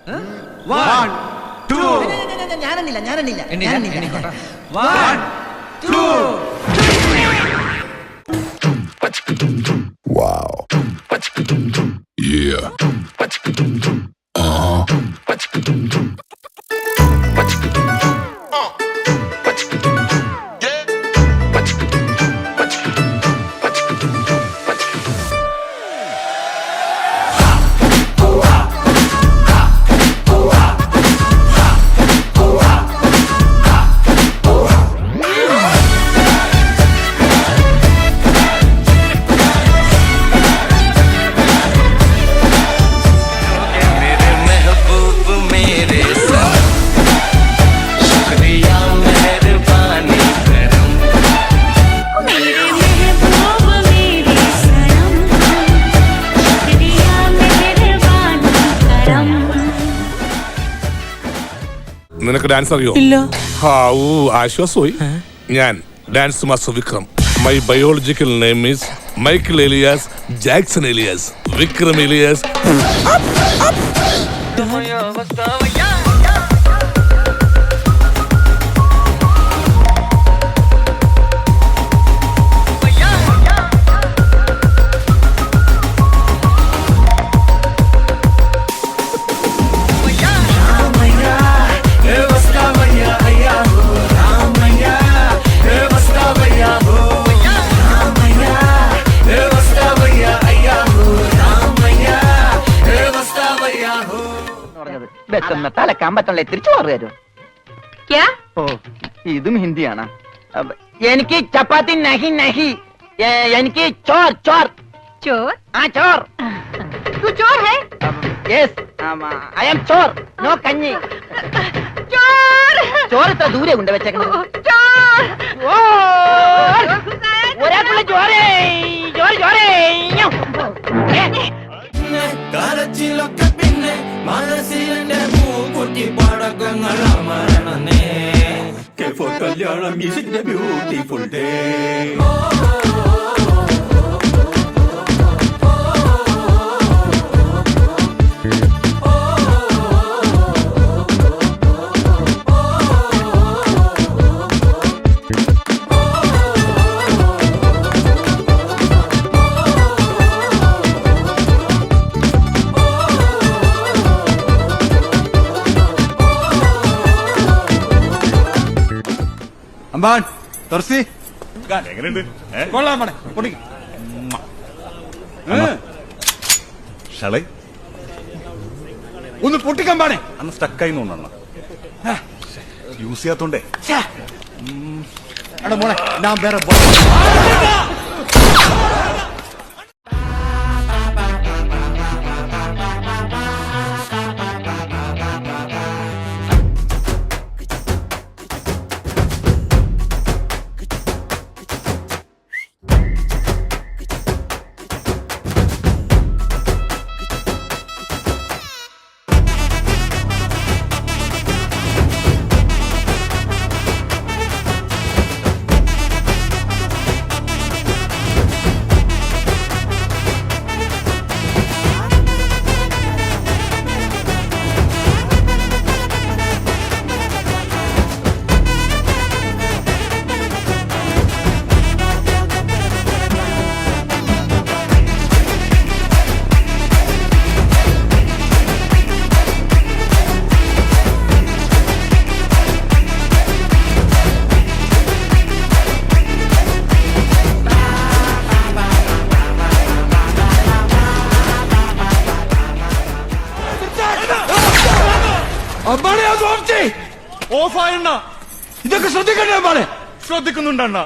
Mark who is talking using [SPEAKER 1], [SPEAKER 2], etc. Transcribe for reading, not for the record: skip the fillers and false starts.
[SPEAKER 1] 1 2
[SPEAKER 2] ഞാനെണ്ണില്ല
[SPEAKER 1] 1 2
[SPEAKER 3] Wow. Yeah. നിനക്ക് dance അറിയോ?
[SPEAKER 4] ഇല്ല.
[SPEAKER 3] ആശ്വാസമായി. ഞാൻ dance master Vikram. My biological name is Michael alias Jackson alias Vikram alias.
[SPEAKER 2] തലക്കാൻ പറ്റണല്ലേ, തിരിച്ചു പറഞ്ഞു. ഇതും ഹിന്ദിയാണ്. എനിക്ക് ചപ്പാത്തി നഹി നഹി, എനിക്ക് ചോർ ചോർ ചോർ. ചോർ ചോർ high. Yes I am Chor. No കഞ്ഞി. ചോർ ഇത്ര ദൂരെ കൊണ്ട് വെച്ചേക്കുന്നത്. ഒരാൾക്കുള്ള ചോരേ ചോര ചോരേ.
[SPEAKER 5] കരച്ചിലൊക്കെ പിന്നെ മനസ്സിലെ പൂക്കുട്ടി പടക്കങ്ങൾ അമരണേ. കല്യാണം ഈസിന്റെ ബ്യൂട്ടിഫുൾ ഡേ.
[SPEAKER 1] അമ്പാൻ തുറസി
[SPEAKER 6] എങ്ങനെയുണ്ട്?
[SPEAKER 1] കൊള്ളാം പണേ പൊടിക്ക്.
[SPEAKER 6] ഷളൈ
[SPEAKER 1] ഒന്ന് പൊട്ടിക്കാൻ പാണേ.
[SPEAKER 6] അന്ന് സ്റ്റക്കായി തോന്നണം. യൂസ് ചെയ്യാത്തോണ്ടേ.
[SPEAKER 1] എടാ മോളെ ഞാൻ വേറെ
[SPEAKER 6] ഓഫായണ്ണ.
[SPEAKER 1] ഇതൊക്കെ ശ്രദ്ധിക്കണ്ടേ?
[SPEAKER 6] ശ്രദ്ധിക്കുന്നുണ്ടണ്ണ.